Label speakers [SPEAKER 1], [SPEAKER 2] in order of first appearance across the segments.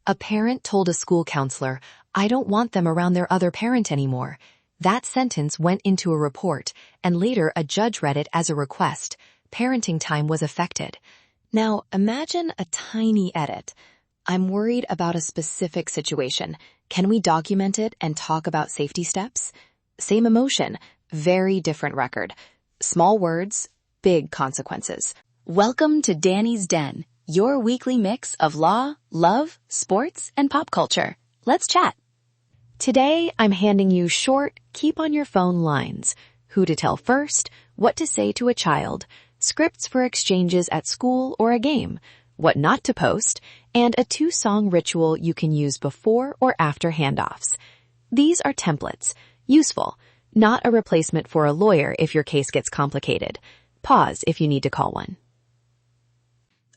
[SPEAKER 1] A parent told a school counselor, "I don't want them around their other parent anymore." That sentence went into a report, and later a judge read it as a request. Parenting time was affected. Now, imagine a tiny edit. "I'm worried about a specific situation. Can we document it and talk about safety steps?" Same emotion, very different record. Small words, big consequences. Welcome to Danni's Den, your weekly mix of law, love, sports, and pop culture. Let's chat. Today, I'm handing you short, keep-on-your-phone lines. Who to tell first, what to say to a child, scripts for exchanges at school or a game, what not to post, and a 2-song ritual you can use before or after handoffs. These are templates, useful, not a replacement for a lawyer if your case gets complicated. Pause if you need to call one.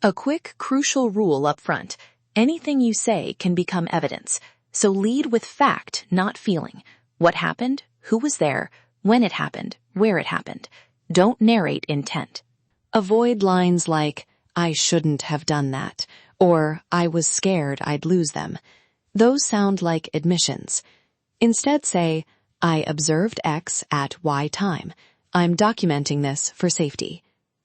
[SPEAKER 1] A quick, crucial rule up front. Anything you say can become evidence. So lead with fact, not feeling. What happened? Who was there? When it happened? Where it happened? Don't narrate intent. Avoid lines like, "I shouldn't have done that," or "I was scared I'd lose them." Those sound like admissions. Instead say, "I observed X at Y time. I'm documenting this for safety."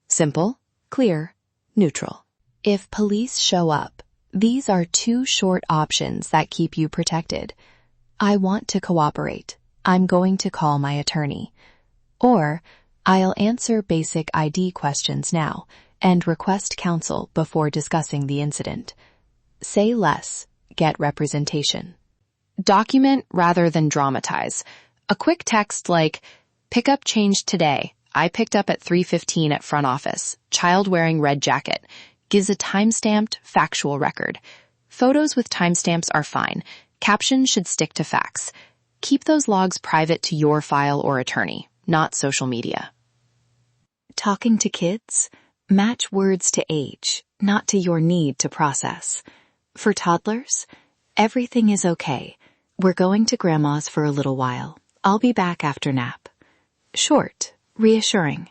[SPEAKER 1] Simple, clear, neutral. If police show up, these are 2 short options that keep you protected. "I want to cooperate. I'm going to call my attorney." Or, "I'll answer basic ID questions now and request counsel before discussing the incident." Say less, get representation. Document rather than dramatize. A quick text like, "Pickup changed today. I picked up at 3:15 at front office. Child wearing red jacket," gives a time-stamped, factual record. Photos with timestamps are fine. Captions should stick to facts. Keep those logs private to your file or attorney, not social media. Talking to kids? Match words to age, not to your need to process. For toddlers, "Everything is okay. We're going to Grandma's for a little while. I'll be back after nap." Short, reassuring.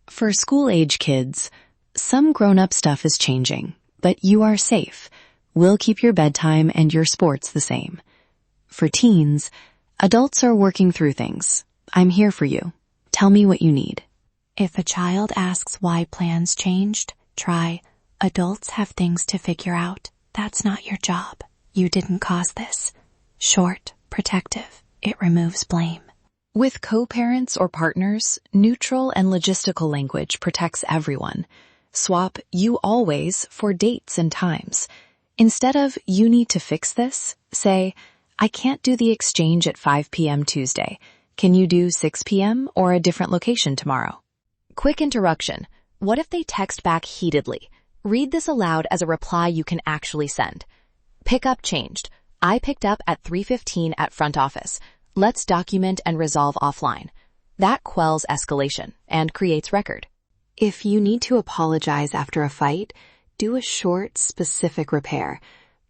[SPEAKER 1] For school-age kids, some grown-up stuff is changing, but you are safe. We'll keep your bedtime and your sports the same. For teens, adults are working through things. I'm here for you. Tell me what you need. If a child asks why plans changed, try, "Adults have things to figure out. That's not your job. You didn't cause this." Short, protective. It removes blame. With co-parents or partners, neutral and logistical language protects everyone. Swap "you always" for dates and times. Instead of "you need to fix this," say, "I can't do the exchange at 5 p.m. Tuesday. Can you do 6 p.m. or a different location tomorrow?" Quick interruption. What if they text back heatedly? Read this aloud as a reply you can actually send. "Pickup changed. I picked up at 3:15 at front office. Let's document and resolve offline." That quells escalation and creates record. If you need to apologize after a fight, do a short, specific repair.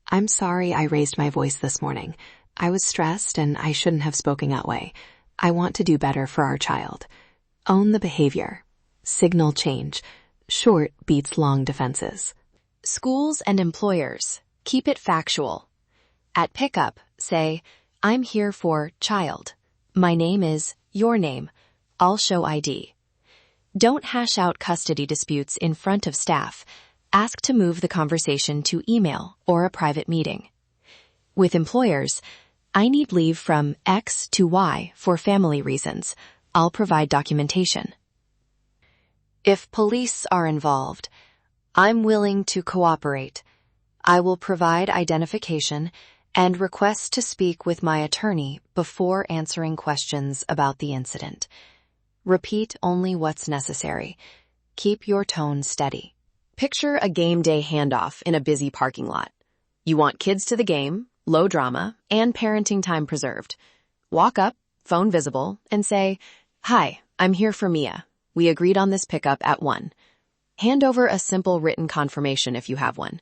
[SPEAKER 1] "I'm sorry I raised my voice this morning. I was stressed and I shouldn't have spoken that way. I want to do better for our child." Own the behavior. Signal change. Short beats long defenses. Schools and employers, keep it factual. At pickup, say, "I'm here for child. My name is your name. I'll show ID." Don't hash out custody disputes in front of staff. Ask to move the conversation to email or a private meeting. With employers, "I need leave from X to Y for family reasons. I'll provide documentation." If police are involved, "I'm willing to cooperate. I will provide identification and request to speak with my attorney before answering questions about the incident." Repeat only what's necessary. Keep your tone steady. Picture a game day handoff in a busy parking lot. You want kids to the game, low drama, and parenting time preserved. Walk up, phone visible, and say, "Hi, I'm here for Mia. We agreed on this pickup at 1. Hand over a simple written confirmation if you have one.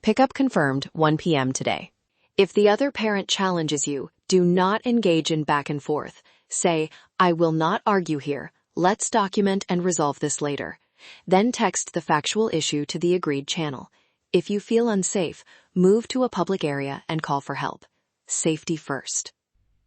[SPEAKER 1] Pickup confirmed 1 p.m. today. If the other parent challenges you, do not engage in back and forth. Say, "I will not argue here. Let's document and resolve this later." Then text the factual issue to the agreed channel. If you feel unsafe, move to a public area and call for help. Safety first.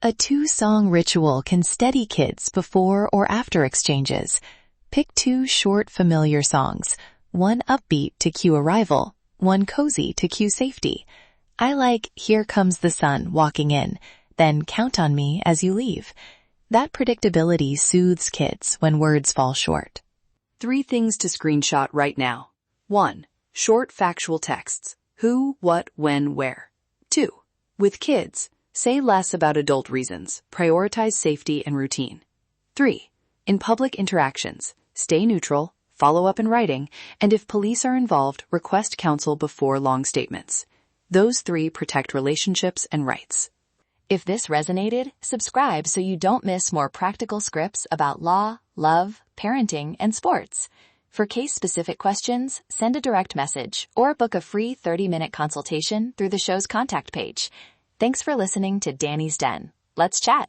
[SPEAKER 1] A 2-song ritual can steady kids before or after exchanges. Pick 2 short, familiar songs, one upbeat to cue arrival, one cozy to cue safety. I like Here Comes the Sun walking in, then Count on Me as you leave. That predictability soothes kids when words fall short. 3 things to screenshot right now. 1. Short factual texts. Who, what, when, where. 2. With kids, say less about adult reasons. Prioritize safety and routine. 3. In public interactions, stay neutral, follow up in writing, and if police are involved, request counsel before long statements. Those 3 protect relationships and rights. If this resonated, subscribe so you don't miss more practical scripts about law, love, parenting, and sports. For case-specific questions, send a direct message or book a free 30-minute consultation through the show's contact page. Thanks for listening to Danni's Den. Let's chat.